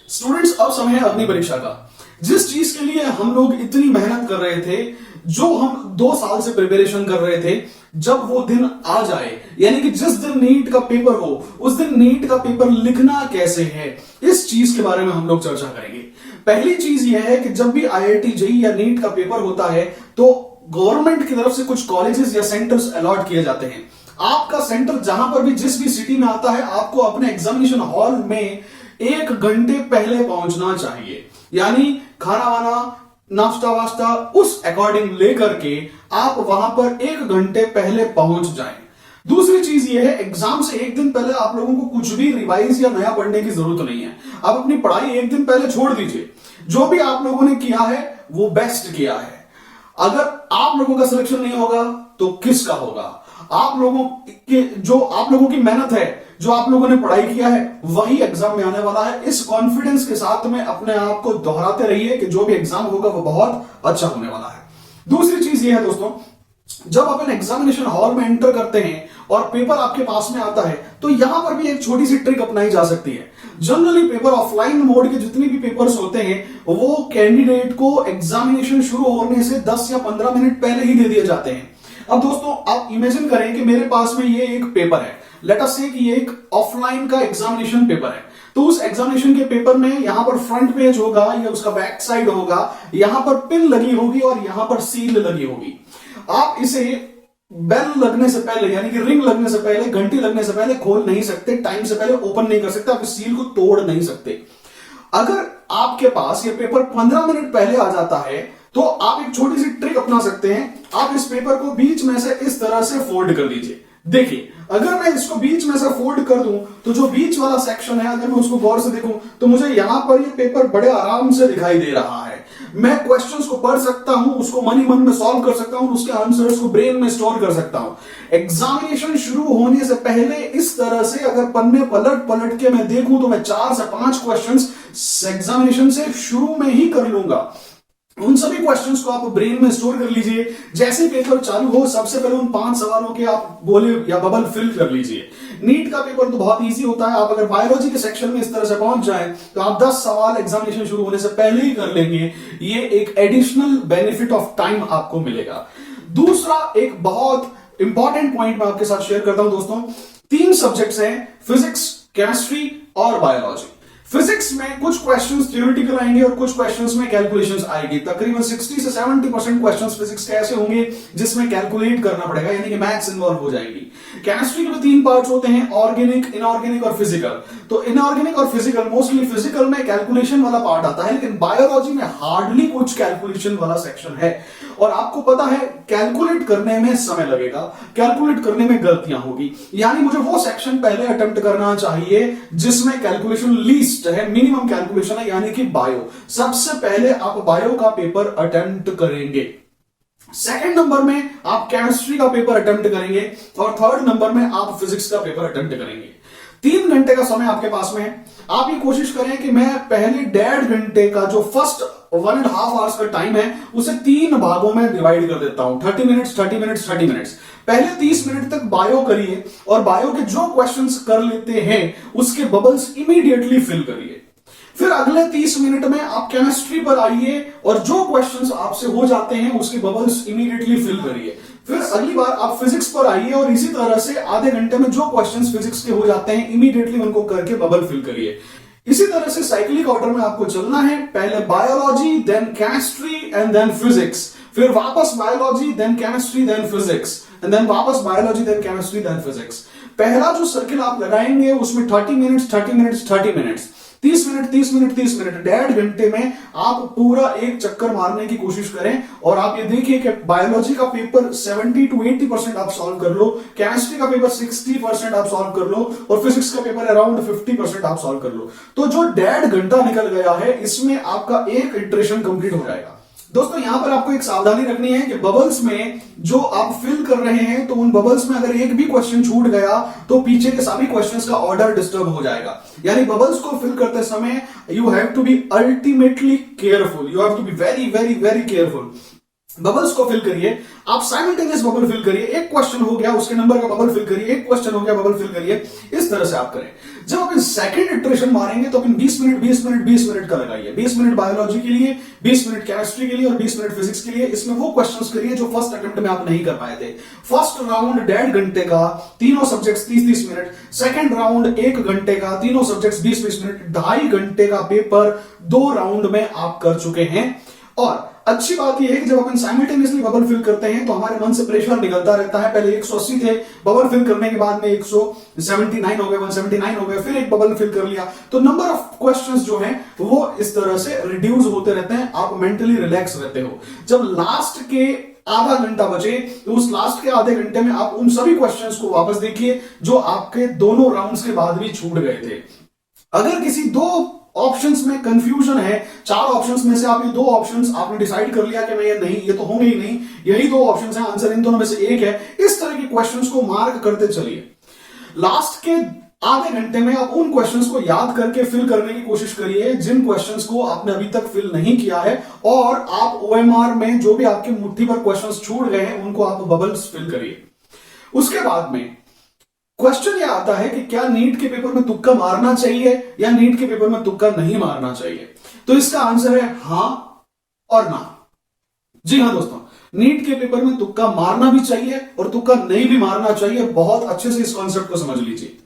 Students, अब समय है अपनी परीक्षा का। जिस चीज के लिए हम लोग इतनी मेहनत कर रहे थे, जो हम 2 साल से प्रिपरेशन कर रहे थे, जब वो दिन आ जाए, यानी कि जिस दिन नीट का पेपर हो, उस दिन नीट का पेपर लिखना कैसे है, इस चीज के बारे में हम लोग चर्चा करेंगे। पहली चीज यह है कि जब भी IIT जेईई या नीट का पेपर होता है तो गवर्नमेंट की तरफ से कुछ कॉलेजेस या सेंटर्स अलॉट किए जाते हैं। आपका सेंटर जहां पर भी जिस भी सिटी में आता है, आपको अपने एग्जामिनेशन हॉल में 1 घंटे पहले पहुंचना चाहिए। यानी खाना वाना, नाश्ता वास्ता उस अकॉर्डिंग लेकर के आप वहां पर 1 घंटे पहले पहुंच जाएं। दूसरी चीज ये है, एग्जाम से 1 दिन पहले आप लोगों को कुछ भी रिवाइज या नया पढ़ने की जरूरत नहीं है। आप अपनी पढ़ाई 1 दिन पहले छोड़ दीजिए। जो भी आप लोगों ने किया है वो बेस्ट किया है। अगर आप लोगों का सिलेक्शन नहीं होगा तो किसका होगा? आप लोगों की मेहनत है, जो आप लोगों ने पढ़ाई किया है, वही एग्जाम में आने वाला है। इस कॉन्फिडेंस के साथ में अपने आप को दोहराते रहिए कि जो भी एग्जाम होगा वो बहुत अच्छा होने वाला है। दूसरी चीज ये है दोस्तों, जब अपन एग्जामिनेशन हॉल में एंटर करते हैं और पेपर आपके पास में आता है, तो यहां पर भी एक छोटी सी ट्रिक अपनाई जा सकती है। जनरली पेपर ऑफलाइन मोड के जितने भी पेपर्स होते हैं, वो कैंडिडेट को एग्जामिनेशन शुरू होने से 10 या 15 मिनट पहले ही दे दिए जाते हैं। अब दोस्तों, आप इमेजिन करें कि मेरे पास में ये एक पेपर है। लेट अस से कि ये एक ऑफलाइन का एग्जामिनेशन पेपर है। तो उस एग्जामिनेशन के पेपर में यहां पर फ्रंट पेज होगा या उसका बैक साइड होगा, यहां पर पिन लगी होगी और यहां पर सील लगी होगी। आप इसे बेल लगने से पहले, यानी कि रिंग लगने से पहले, घंटी लगने से पहले खोल नहीं सकते, टाइम से पहले ओपन नहीं कर सकते, आप इस सील को तोड़ नहीं सकते। अगर आपके पास ये पेपर 15 मिनट पहले आ जाता है तो आप एक छोटी सी ट्रिक अपना सकते हैं। आप इस पेपर को बीच में से इस तरह से फोल्ड कर दीजिए। देखिए, अगर मैं इसको बीच में से फोल्ड कर दूं तो जो बीच वाला सेक्शन है, अगर मैं उसको गौर से देखूं तो मुझे यहां पर ये पेपर बड़े आराम से दिखाई दे रहा है। मैं क्वेश्चंस को पढ़ सकता हूं, उसको मन ही मन में सॉल्व कर सकता हूं, उसके आंसर्स को ब्रेन में स्टोर कर सकता हूं। एग्जामिनेशन शुरू होने से पहले इस तरह से अगर पन्ने पलट पलट के मैं देखूं तो मैं 4 से 5 क्वेश्चंस एग्जामिनेशन से शुरू में ही कर लूंगा। उन सभी क्वेश्चंस को आप ब्रेन में स्टोर कर लीजिए। जैसे पेपर चालू हो, सबसे पहले उन 5 सवालों के आप गोले या बबल फिल कर लीजिए। नीट का पेपर तो बहुत इजी होता है। आप अगर बायोलॉजी के सेक्शन में इस तरह से पहुंच जाएं तो आप 10 सवाल एग्जामिनेशन शुरू होने से पहले ही कर लेंगे। ये एक एडिशनल बेनिफिट ऑफ टाइम आपको मिलेगा। दूसरा एक बहुत इंपॉर्टेंट पॉइंट मैं आपके साथ शेयर करता हूं दोस्तों। 3 सब्जेक्ट्स हैं, फिजिक्स, केमिस्ट्री और बायोलॉजी। फिजिक्स में कुछ क्वेश्चंस थ्योरेटिकल आएंगे और कुछ क्वेश्चंस में कैलकुलेशंस आएगी। तकरीबन 60 से 70% क्वेश्चंस फिजिक्स के ऐसे होंगे जिसमें कैलकुलेट करना पड़ेगा, यानी कि मैथ्स इन्वॉल्व हो जाएगी। केमिस्ट्री के 3 पार्ट्स होते हैं, ऑर्गेनिक, इनऑर्गेनिक और फिजिकल। तो इनऑर्गेनिक और फिजिकल, मोस्टली फिजिकल में कैलकुलेशन वाला पार्ट आता है, लेकिन बायोलॉजी में हार्डली कुछ कैलकुलेशन वाला सेक्शन है। और आपको पता है कैलकुलेट करने में समय लगेगा, कैलकुलेट करने में गलतियां होगी, यानी मुझे वो सेक्शन पहले अटेम्प्ट करना चाहिए जिसमें कैलकुलेशन लीस्ट है, मिनिमम कैलकुलेशन है, यानी कि बायो। सबसे पहले आप बायो का पेपर अटेम्प्ट करेंगे, सेकंड नंबर में आप केमिस्ट्री का पेपर अटेम्प्ट करेंगे और थर्ड नंबर में आप फिजिक्स का पेपर अटेम्प्ट करेंगे। 3 घंटे का समय आपके पास में है। आप ये कोशिश करें कि मैं पहले 1.5 घंटे का जो फर्स्ट 1.5 आवर्स का टाइम है उसे 3 भागों में डिवाइड कर देता हूं। 30 मिनट्स 30 मिनट्स 30 मिनट्स। पहले 30 मिनट तक बायो करिए और बायो के जो क्वेश्चंस कर लेते हैं उसके बबल्स इमीडिएटली फिल करिए। फिर अगले 30 मिनट में आप केमिस्ट्री पर आइए और जो क्वेश्चंस आपसे हो जाते हैं उसके बबल्स इमीडिएटली फिल करिए। फिर अगली बार आप फिजिक्स पर आइए और इसी तरह से आधे घंटे में जो क्वेश्चंस फिजिक्स के हो जाते हैं इमीडिएटली उनको करके बबल फिल करिए। इसी तरह से साइक्लिक ऑर्डर में आपको चलना है। पहले biology, then chemistry and then physics, फिर वापस biology, then chemistry, then physics, and then वापस biology, then chemistry, then physics. पहला जो सर्किल आप लगाएंगे उसमें 30 minutes 30 minutes 30 minutes, 30 minute 30 minute 30 minute, 1.5 घंटे में आप पूरा एक चक्कर मारने की कोशिश करें। और आप ये देखिए कि बायोलॉजी का पेपर 70 to 80% आप सॉल्व कर लो, केमिस्ट्री का पेपर 60% आप सॉल्व कर लो और फिजिक्स का पेपर अराउंड 50% आप सॉल्व कर लो। तो जो 1.5 घंटा निकल गया है इसमें आपका एक इटरेशन कंप्लीट हो जाएगा। दोस्तों, यहां पर आपको एक सावधानी रखनी है कि बबल्स में जो आप फिल कर रहे हैं तो उन बबल्स में अगर एक भी क्वेश्चन छूट गया तो पीछे के सभी क्वेश्चंस का ऑर्डर डिस्टर्ब हो जाएगा। यानी बबल्स को फिल करते समय you have to be ultimately careful, you have to be very very very careful. Bubbles को फिल करिए, आप साइमल्टेनियस बबल फिल करिए, एक क्वेश्चन हो गया उसके नंबर का बबल फिल करिए, एक क्वेश्चन हो गया बबल फिल करिए, इस तरह से आप करें। जब आप सेकंड इटरेशन मारेंगे तो अपन 20 मिनट 20 मिनट 20 मिनट का लगाइए, 20 मिनट बायोलॉजी के लिए, 20 मिनट केमिस्ट्री के लिए और 20 मिनट फिजिक्स के लिए। इसमें वो क्वेश्चंस करिए जो फर्स्ट अटेम्प्ट में आप नहीं कर पाए थे। फर्स्ट राउंड 1.5 घंटे का, तीनों सब्जेक्ट्स 30-30 मिनट, सेकंड राउंड 1 घंटे का, तीनों सब्जेक्ट्स 20-20 मिनट, 2.5 घंटे का पेपर 2 राउंड में आप कर चुके हैं। और अच्छी बात यह है कि जब अपन साइमल्टेनियसली बबल फिल करते हैं तो हमारे मन से प्रेशर निकलता रहता है। पहले 180 थे, बबल फिल करने के बाद में 179 हो गए, 179 हो गए, फिर एक बबल फिल कर लिया, तो नंबर ऑफ क्वेश्चंस जो हैं वो इस तरह से रिड्यूस होते रहते हैं। आप मेंटली रिलैक्स रहते हो। जब लास्ट के आधा घंटा बचे तो उस लास्ट के आधे घंटे में आप उन सभी क्वेश्चंस को वापस देखिए जो आपके दोनों राउंड्स के बाद भी छूट गए थे। अगर किसी दो ऑप्शंस में कंफ्यूजन है, 4 ऑप्शंस में से आप ये 2 ऑप्शंस आपने डिसाइड कर लिया कि मैं ये नहीं, ये तो होंगे ही नहीं, यही 2 ऑप्शंस हैं, आंसर इन दोनों में से एक है, इस तरह के क्वेश्चंस को मार्क करते चलिए। लास्ट के आधे घंटे में आप उन क्वेश्चंस को याद करके फिल करने की कोशिश करिए जिन क्वेश्चंस को आपने अभी तक फिल नहीं किया है, और आप ओएमआर में जो भी आपकी मुट्ठी पर क्वेश्चंस छूट गए हैं उनको आप बबल्स फिल करिए। उसके बाद में क्वेश्चन यह आता है कि क्या नीट के पेपर में तुक्का मारना चाहिए या नीट के पेपर में तुक्का नहीं मारना चाहिए। तो इसका आंसर है हां और ना। जी हां दोस्तों, नीट के पेपर में तुक्का मारना भी चाहिए और तुक्का नहीं भी मारना चाहिए। बहुत अच्छे से इस कॉन्सेप्ट को समझ लीजिए।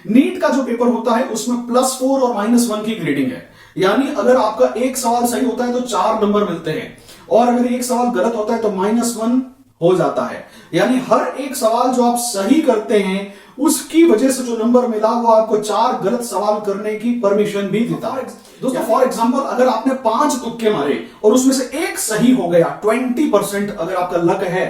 नीट का जो पेपर होता है उसमें +4 और -1 की ग्रेडिंग है। यानी अगर आपका एक सवाल सही होता है तो 4 नंबर मिलते हैं, और अगर एक सवाल गलत होता है तो -1 हो जाता है। यानी हर एक सवाल जो आप सही करते हैं उसकी वजह से जो नंबर मिला वो आपको 4 गलत सवाल करने की परमिशन भी देता है। दोस्तों फॉर एग्जांपल, अगर आपने 5 तुक्के मारे और उसमें से एक सही हो गया, 20% अगर आपका लक है,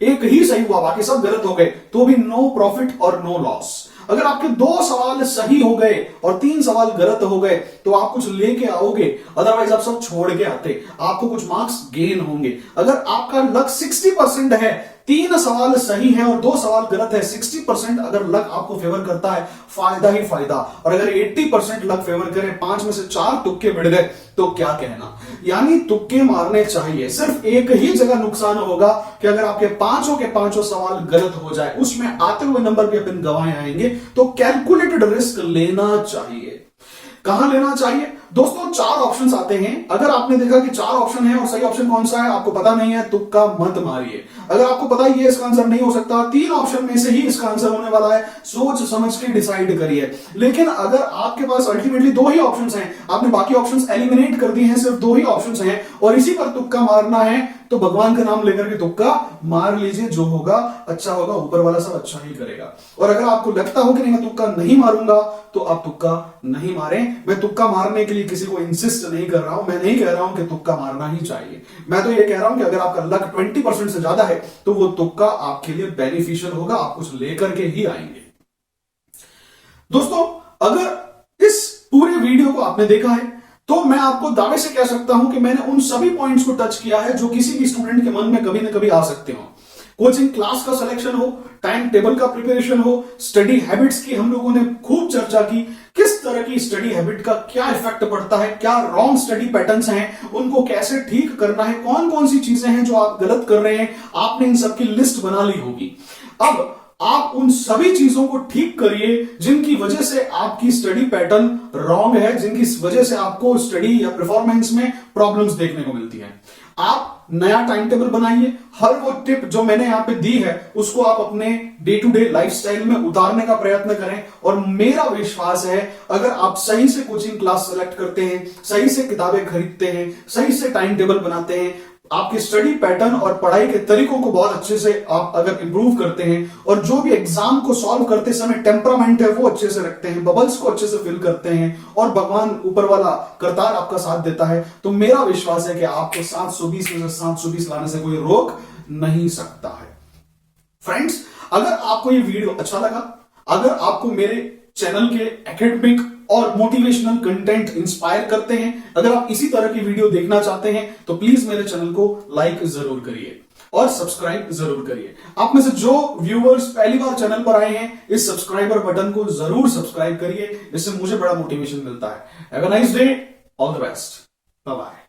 एक ही सही हुआ बाकी सब गलत हो गए, तो भी नो प्रॉफिट और नो लॉस। अगर आपके 2 सवाल सही हो गए और 3 सवाल गलत हो गए तो आप कुछ लेके आओगे, अदरवाइज आप सब छोड़ के आते, आपको कुछ मार्क्स गेन होंगे। अगर आपका लक 60% है, 3 सवाल सही है और 2 सवाल गलत है, 60% अगर लक आपको फेवर करता है, फायदा ही फायदा। और अगर 80% लक फेवर करे, 5 में से 4 तुक्के मिल गए, तो क्या कहना। यानी तुक्के मारने चाहिए। सिर्फ एक ही जगह नुकसान होगा कि अगर आपके पांचों के पांचों सवाल गलत हो जाए, उसमें आते हुए नंबर भी अपन गंवाए आएंगे, तो कैलकुलेटेड रिस्क लेना चाहिए। कहां लेना चाहिए दोस्तों? 4 ऑप्शंस आते हैं। अगर आपने देखा कि 4 ऑप्शन है और सही ऑप्शन कौन सा है आपको पता नहीं है, तुक्का मत मारिए। अगर आपको पता है ये इसका आंसर नहीं हो सकता, 3 ऑप्शन में से ही इसका आंसर होने वाला है, सोच समझ के डिसाइड करिए। लेकिन अगर आपके पास अल्टीमेटली 2 ही ऑप्शंस हैं, आपने बाकी ऑप्शंस एलिमिनेट कर दिए हैं, सिर्फ 2 ही ऑप्शंस हैं और इसी पर तुक्का मारना है, तो भगवान का नाम लेकर के तुक्का मार लीजिए। जो होगा अच्छा होगा, ऊपर वाला सब अच्छा ही करेगा। और अगर आपको लगता हो कि नहीं मैं तुक्का नहीं मारूंगा, तो आप तुक्का नहीं मारें। मैं तुक्का मारने के लिए किसी को इंसिस्ट नहीं कर रहा हूं, मैं नहीं कह रहा हूं कि तुक्का मारना ही चाहिए। मैं तो ये कह रहा हूं कि अगर आपका लक 20% से ज्यादा है तो वो तुक्का आपके लिए बेनिफिशियल होगा, आप कुछ लेकर के ही आएंगे। दोस्तों अगर इस पूरे वीडियो को आपने देखा है तो मैं आपको दावे से कह सकता हूं कि मैंने उन सभी पॉइंट्स को टच किया है जो किसी भी स्टूडेंट के मन में कभी ना कभी आ सकते हो। कोचिंग क्लास का सिलेक्शन हो, टाइम टेबल का प्रिपरेशन हो, स्टडी हैबिट्स की हम लोगों ने खूब चर्चा की। किस तरह की स्टडी हैबिट का क्या इफेक्ट पड़ता है, क्या रॉन्ग स्टडी पैटर्न्स हैं, उनको कैसे ठीक करना है, कौन कौन सी चीजें हैं जो आप गलत कर रहे हैं, आपने इन सब की लिस्ट बना ली होगी। अब आप उन सभी चीजों को ठीक करिए जिनकी वजह से आपकी स्टडी पैटर्न रॉन्ग है, जिनकी वजह से आपको स्टडी या परफॉर्मेंस में प्रॉब्लम्स देखने को मिलती हैं। आप नया टाइम टेबल बनाइए। हर वो टिप जो मैंने यहां पे दी है उसको आप अपने डे टू डे लाइफस्टाइल में उतारने का प्रयत्न करें। और मेरा विश्वास है अगर आप सही से कोचिंग क्लास सेलेक्ट करते हैं, सही से किताबें खरीदते हैं, सही से टाइम टेबल बनाते हैं, आपके स्टडी पैटर्न और पढ़ाई के तरीकों को बहुत अच्छे से आप अगर इंप्रूव करते हैं और जो भी एग्जाम को सॉल्व करते समय टेम्परामेंट है वो अच्छे से रखते हैं, बबल्स को अच्छे से फिल करते हैं और भगवान ऊपर वाला करतार आपका साथ देता है, तो मेरा विश्वास है कि आपको 720 में से 720 लाने से कोई रोक नहीं सकता है। फ्रेंड्स, अगर आपको ये वीडियो अच्छा लगा, अगर आपको मेरे चैनल के एकेडमिक और मोटिवेशनल कंटेंट इंस्पायर करते हैं, अगर आप इसी तरह की वीडियो देखना चाहते हैं तो प्लीज मेरे चैनल को लाइक जरूर करिए और सब्सक्राइब जरूर करिए। आप में से जो व्यूअर्स पहली बार चैनल पर आए हैं, इस सब्सक्राइबर बटन को जरूर सब्सक्राइब करिए, इससे मुझे बड़ा मोटिवेशन मिलता है। Have a nice day, all the best, bye bye.